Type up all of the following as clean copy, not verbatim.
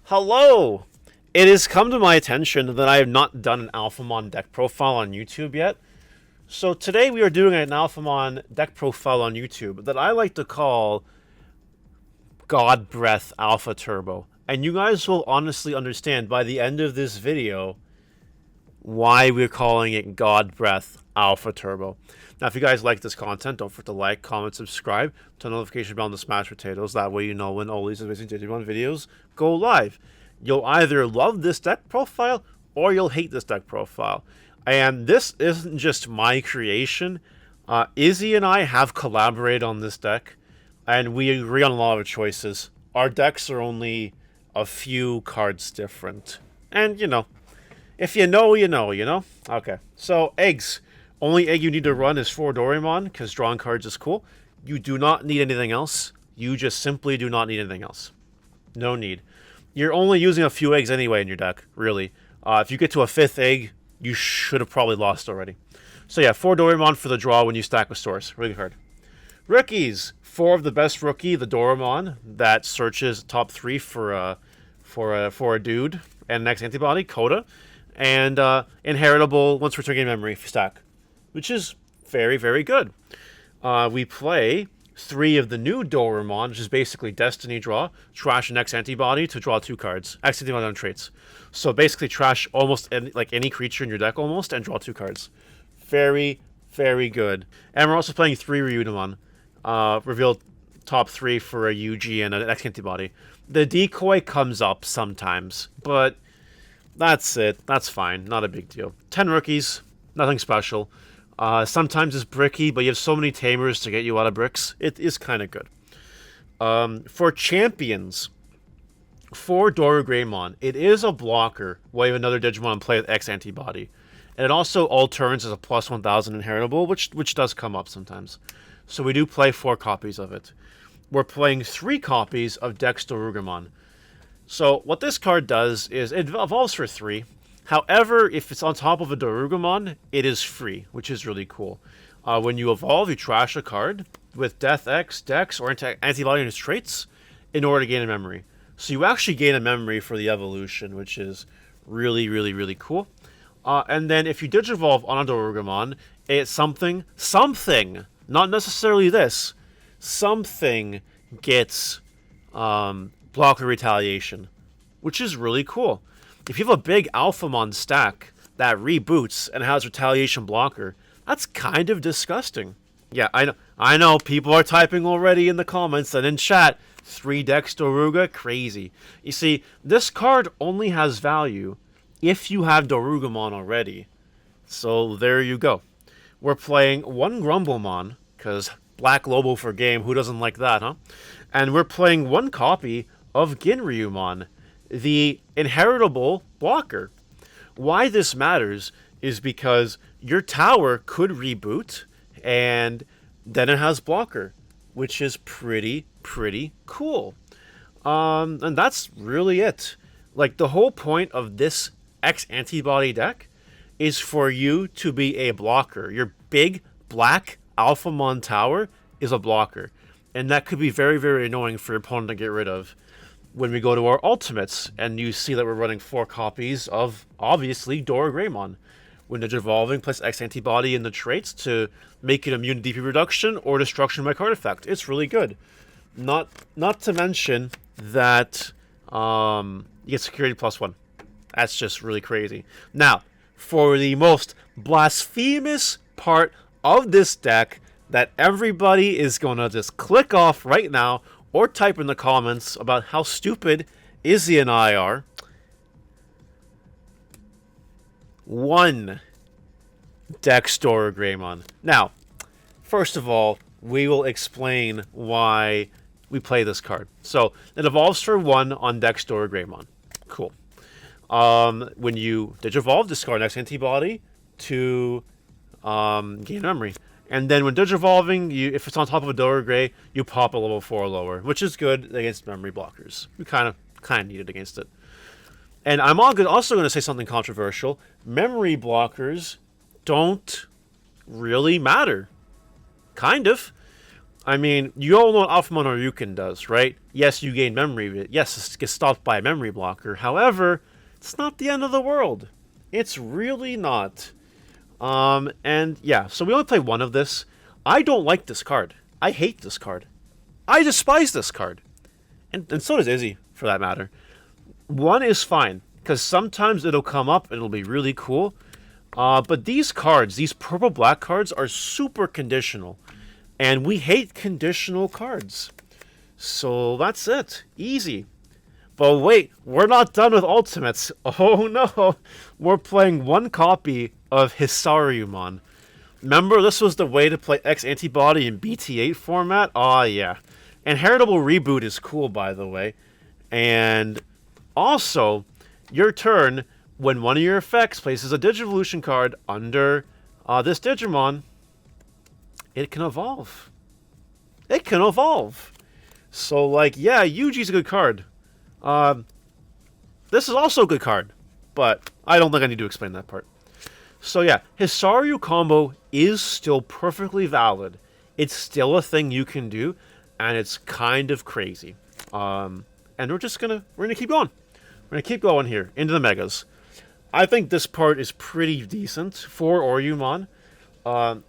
Hello! It has come to my attention that I have not done an Alphamon deck profile on YouTube yet. So today we are doing an Alphamon deck profile on YouTube that I like to call God Breath Alpha Turbo. And you guys will honestly understand by the end of this video why we're calling it God Breath Alpha Turbo. Now, if you guys like this content, don't forget to like, comment, subscribe, turn the notification bell on the smashed potatoes. That way you know when all these amazing Digimon videos go live. You'll either love this deck profile or you'll hate this deck profile. And this isn't just my creation. Izzy and I have collaborated on this deck, and we agree on a lot of choices. Our decks are only a few cards different. And, you know, if you know, you know, you know? Okay, so eggs. Only egg you need to run is 4 Doraemon, because drawing cards is cool. You do not need anything else. You just simply do not need anything else. No need. You're only using a few eggs anyway in your deck, really. If you get to a 5th egg, you should have probably lost already. So yeah, 4 Doraemon for the draw when you stack with stores. Really hard. Rookies. 4 of the best rookie, the Doraemon, that searches top 3 for a dude, and an X-Antibody, Coda. And inheritable once returning memory for stack, which is very, very good. We play 3 of the new Doraemon, which is basically Destiny Draw, trash an X-Antibody to draw 2 cards. X-Antibody on traits. So basically trash almost any creature in your deck almost and draw 2 cards. Very, very good. And we're also playing 3 Ryudamon. Reveal top 3 for a UG and an X-Antibody. The decoy comes up sometimes, but that's it. That's fine. Not a big deal. 10 rookies. Nothing special. Sometimes it's bricky, but you have so many Tamers to get you out of bricks. It is kind of good. For champions, for Dorogreymon, it is a blocker while you have another Digimon play with X-Antibody. And it also all turns as a plus 1000 inheritable, which does come up sometimes. So we do play 4 copies of it. We're playing 3 copies of Dex Dorugramon. So what this card does is it evolves for 3. However, if it's on top of a Dorugamon, it is free, which is really cool. When you evolve, you trash a card with Death X, Dex, or Antibody in its traits in order to gain a memory. So you actually gain a memory for the evolution, which is really, really, really cool. And then if you Digivolve on a Dorugamon, it's something, not necessarily this, something gets blocker retaliation, which is really cool. If you have a big Alphamon stack that reboots and has retaliation blocker, that's kind of disgusting. Yeah, I know people are typing already in the comments and in chat, 3 Dex Doruga, crazy. You see, this card only has value if you have Dorugamon already. So there you go. We're playing 1 Grumblemon, because Black Lobo for game, who doesn't like that, huh? And we're playing 1 copy of Ginryumon, the inheritable blocker. Why this matters is because your tower could reboot, and then it has blocker, which is pretty cool. And that's really it. Like, the whole point of this X-Antibody deck is for you to be a blocker. Your big black Alphamon tower is a blocker, and that could be very, very annoying for your opponent to get rid of. When we go to our ultimates, and you see that we're running 4 copies of, obviously, Dorogreymon. When Digivolving, place X-Antibody in the traits to make it immune to DP reduction or destruction by card effect. It's really good. Not to mention that you get security +1. That's just really crazy. Now, for the most blasphemous part of this deck that everybody is going to just click off right now, or type in the comments about how stupid Izzy and I are. 1 Dex Dorogreymon. Now, first of all, we will explain why we play this card. So, it evolves for 1 on Dex Dorogreymon. Cool. When you Digivolve, discard an X-Antibody to gain memory. And then when Digivolving, if it's on top of a Dorogray, you pop a level 4 or lower, which is good against memory blockers. We kind of need it against it. And I'm also going to say something controversial. Memory blockers don't really matter. Kind of. I mean, you all know what Alphamon Ryukin does, right? Yes, you gain memory. Yes, it gets stopped by a memory blocker. However, it's not the end of the world. It's really not. And yeah, so we only play one of this. I don't like this card. I hate this card. I despise this card. And so does Izzy, for that matter. One is fine, because sometimes it'll come up and it'll be really cool. But these cards, these purple-black cards, are super conditional. And we hate conditional cards. So that's it. Easy. But wait, we're not done with Ultimates. Oh no. We're playing one copy of Hisaryumon. Remember, this was the way to play X-Antibody in BT8 format? Aw, yeah. And Heritable Reboot is cool, by the way. And also, your turn, when one of your effects places a Digivolution card under this Digimon, it can evolve. It can evolve. So, like, yeah, Yuji's a good card. This is also a good card, but I don't think I need to explain that part. So yeah, Hisaryu combo is still perfectly valid. It's still a thing you can do, and it's kind of crazy. And we're gonna keep going. We're gonna keep going here into the megas. I think this part is pretty decent for Oryumon.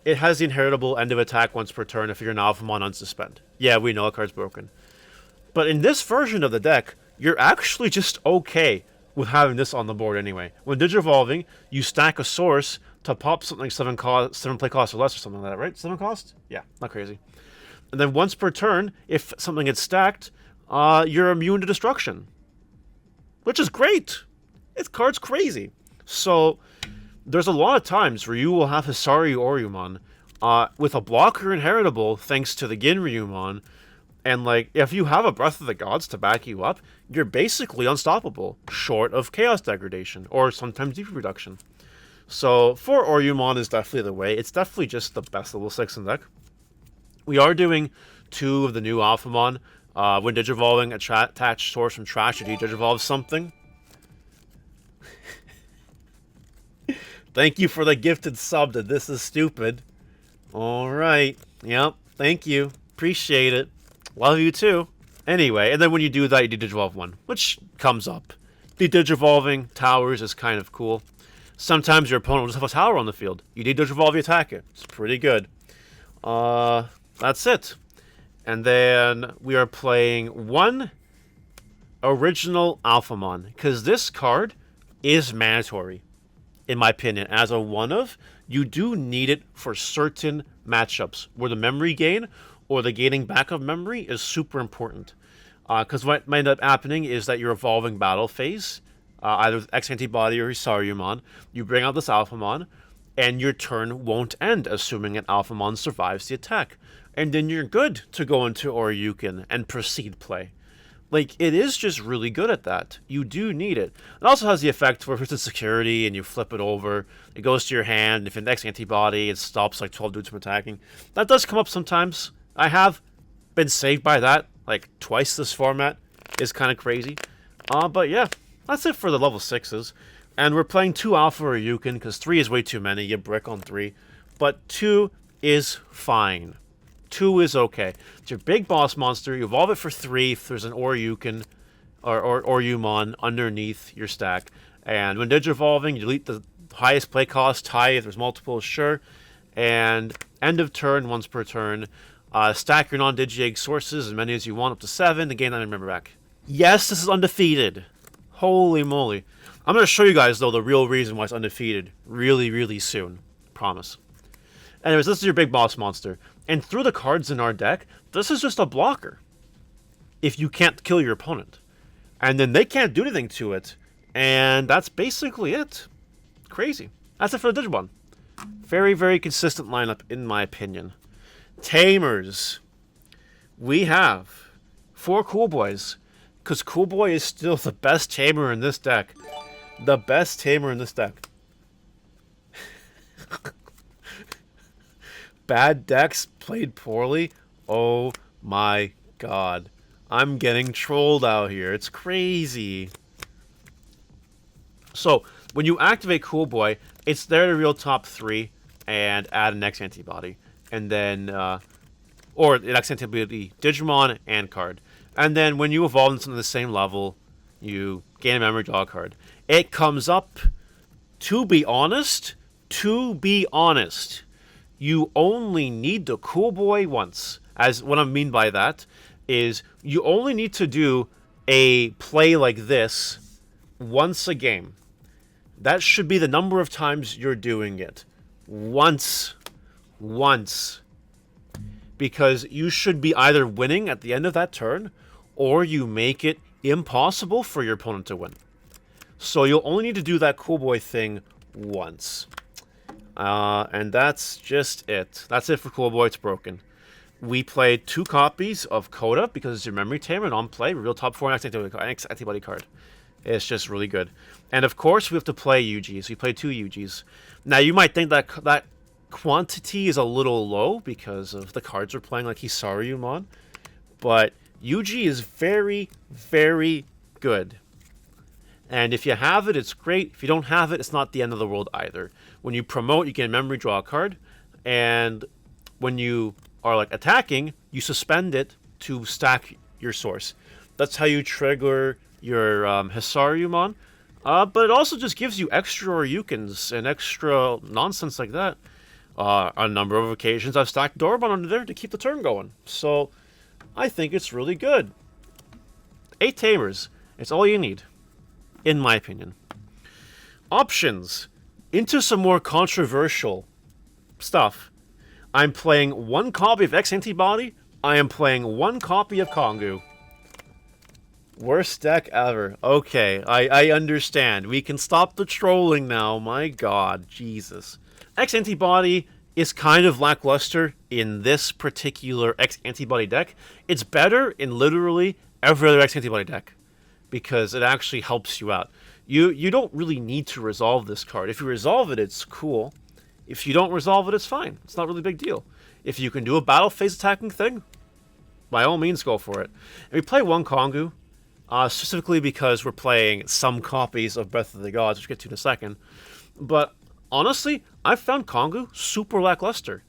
It has the inheritable end of attack once per turn if you're an Alphamon unsuspend. Yeah, we know a card's broken. But in this version of the deck, you're actually just okay with having this on the board anyway. When Digivolving, you stack a source to pop something 7 play cost or less or something like that, right? 7 cost? Yeah, not crazy. And then once per turn, if something gets stacked, you're immune to destruction. Which is great! This card's crazy. So, there's a lot of times where you will have Hisaryu Oryumon with a blocker inheritable thanks to the Ginryumon. And, like, if you have a Breath of the Gods to back you up, you're basically unstoppable, short of Chaos Degradation, or sometimes DP Reduction. So, for Oryumon is definitely the way. It's definitely just the best level 6 in the deck. We are doing 2 of the new Alphamon. When Digivolving, attach source from trash, you Digivolve something. Thank you for the gifted sub to This Is Stupid. Alright. Yep. Thank you. Appreciate it. Love you too. Anyway, and then when you do that, you Digivolve 1, which comes up. The Digivolving towers is kind of cool. Sometimes your opponent will just have a tower on the field. You Digivolve, you attack it. It's pretty good. That's it. And then we are playing one original Alphamon, because this card is mandatory, in my opinion. As a one-of, you do need it for certain matchups where the memory gain or the gaining back of memory is super important. Because what might end up happening is that your evolving battle phase, either with X-Antibody or Hisaryumon, you bring out this Alphamon, and your turn won't end, assuming an Alphamon survives the attack. And then you're good to go into Oryukin and proceed play. Like, it is just really good at that. You do need it. It also has the effect where if it's in security and you flip it over, it goes to your hand, and if it's X-Antibody, it stops like 12 dudes from attacking. That does come up sometimes. I have been saved by that, like, twice this format. Is kind of crazy. But yeah, that's it for the level 6s. And we're playing 2 Alpha Ryukin, because 3 is way too many. You brick on 3. But 2 is fine. 2 is okay. It's your big boss monster. You evolve it for 3 if there's an Oryukin or Oryumon underneath your stack. And when Digivolving, you delete the highest play cost, high if there's multiple, sure. And end of turn, once per turn. Stack your non-Digi-Egg sources, as many as you want, up to 7, to gain that member back. Yes, this is undefeated. Holy moly. I'm going to show you guys, though, the real reason why it's undefeated really, really soon. Promise. Anyways, this is your big boss monster. And through the cards in our deck, this is just a blocker. If you can't kill your opponent. And then they can't do anything to it. And that's basically it. Crazy. That's it for the Digimon. Very, very consistent lineup, in my opinion. Tamers. We have 4 Cool Boys. Because Cool Boy is still the best Tamer in this deck. The best Tamer in this deck. Bad decks played poorly? Oh my god. I'm getting trolled out here. It's crazy. So, when you activate Cool Boy, it's there to real top 3 and add an X-Antibody. And then, or an X-Antibody Digimon and card. And then when you evolve into the same level, you gain a memory, draw a card. It comes up, to be honest, you only need the Cool Boy once. As what I mean by that is you only need to do a play like this once a game. That should be the number of times you're doing it. Once. Because you should be either winning at the end of that turn, or you make it impossible for your opponent to win. So you'll only need to do that Cool Boy thing once. And that's just it. That's it for Cool Boy. It's broken. We played 2 copies of Coda because it's your memory tamer and on play. Real top 4 X-Antibody card. It's just really good. And of course, we have to play UGs. We played 2 UGs. Now, you might think that that quantity is a little low because of the cards we're playing, like Hisaryumon. But UG is very, very good. And if you have it, it's great. If you don't have it, it's not the end of the world either. When you promote, you get a memory, draw a card. And when you are like attacking, you suspend it to stack your source. That's how you trigger your Hisaryumon. But it also just gives you extra Ryukens and extra nonsense like that. On a number of occasions, I've stacked Dorabon under there to keep the turn going. So, I think it's really good. 8 Tamers. It's all you need, in my opinion. Options. Into some more controversial stuff. I'm playing 1 copy of X-Antibody. I am playing 1 copy of Kongu. Worst deck ever. Okay, I understand. We can stop the trolling now. My god, Jesus. X-Antibody is kind of lackluster in this particular X-Antibody deck. It's better in literally every other X-Antibody deck because it actually helps you out. You don't really need to resolve this card. If you resolve it, it's cool. If you don't resolve it, it's fine. It's not really a big deal. If you can do a battle phase attacking thing, by all means, go for it. And we play 1 Kongu, specifically because we're playing some copies of Breath of the Gods, which we'll get to in a second. But honestly, I've found Kongu super lackluster.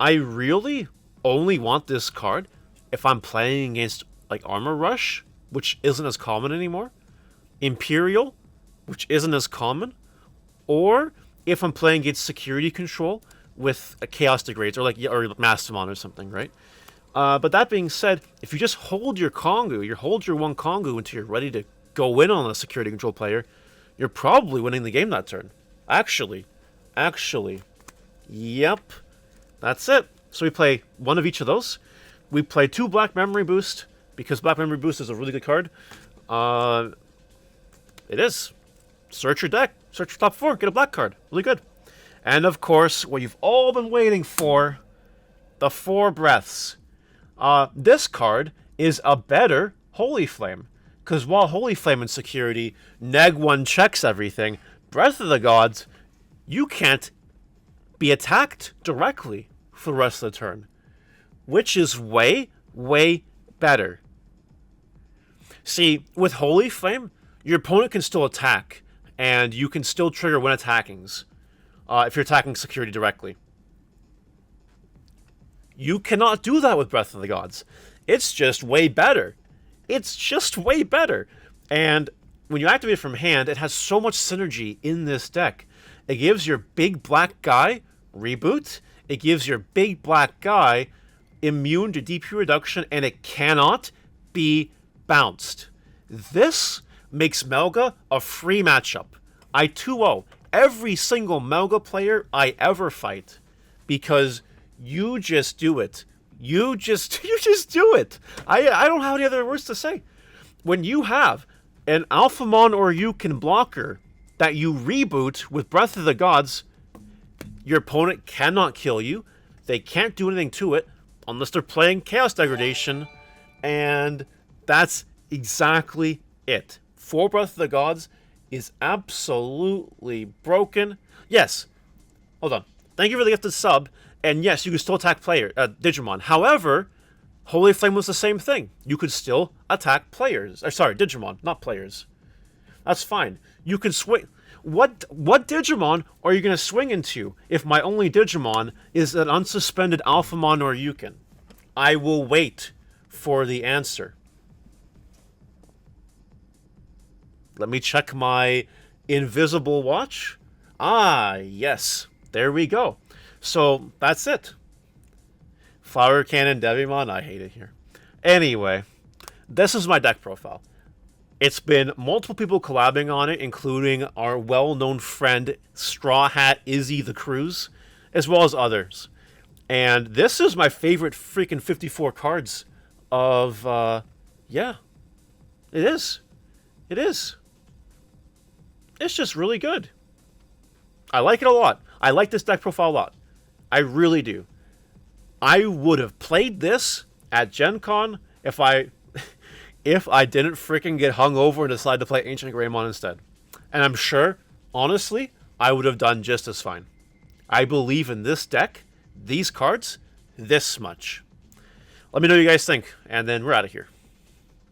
I really only want this card if I'm playing against like Armor Rush, which isn't as common anymore, Imperial, which isn't as common, or if I'm playing against Security Control with a Chaos Degrades or Mastamon or something, right? But that being said, if you just hold your Kongu, hold your 1 Kongu until you're ready to go in on a Security Control player, you're probably winning the game that turn. Actually. Yep. That's it. So we play 1 of each of those. We play 2 Black Memory Boost, because Black Memory Boost is a really good card. It is. Search your deck. Search your top 4. Get a black card. Really good. And of course, what you've all been waiting for, the 4 Breaths. This card is a better Holy Flame. Because while Holy Flame and Security, neg 1 checks everything, Breath of the Gods, you can't be attacked directly for the rest of the turn. Which is way, way better. See, with Holy Flame, your opponent can still attack, and you can still trigger when attackings, if you're attacking Security directly. You cannot do that with Breath of the Gods. It's just way better. It's just way better. And when you activate it from hand, it has so much synergy in this deck. It gives your big black guy reboot. It gives your big black guy immune to DP reduction, and it cannot be bounced. This makes Melga a free matchup. I 2-0 every single Melga player I ever fight because you just do it. You just do it. I don't have any other words to say. When you have an Alphamon or Ryukin blocker that you reboot with Breath of the Gods, your opponent cannot kill you. They can't do anything to it unless they're playing Chaos Degradation, and that's exactly it. 4 Breath of the Gods is absolutely broken. Yes. Hold on. Thank you for the gifted sub. And yes, you can still attack Digimon. However, Holy Flame was the same thing. You could still attack players. Sorry, Digimon, not players. That's fine. You can swing. What Digimon are you going to swing into if my only Digimon is an unsuspended Alphamon or Ryukin? I will wait for the answer. Let me check my invisible watch. Ah, yes. There we go. So, that's it. Flower Cannon Devimon, I hate it here. Anyway, this is my deck profile. It's been multiple people collabing on it, including our well-known friend Straw Hat Izzy the Cruise, as well as others. And this is my favorite freaking 54 cards of, yeah. It is. It is. It's just really good. I like it a lot. I like this deck profile a lot. I really do. I would have played this at Gen Con if I didn't freaking get hungover and decide to play Ancient Greymon instead. And I'm sure, honestly, I would have done just as fine. I believe in this deck, these cards, this much. Let me know what you guys think, and then we're out of here.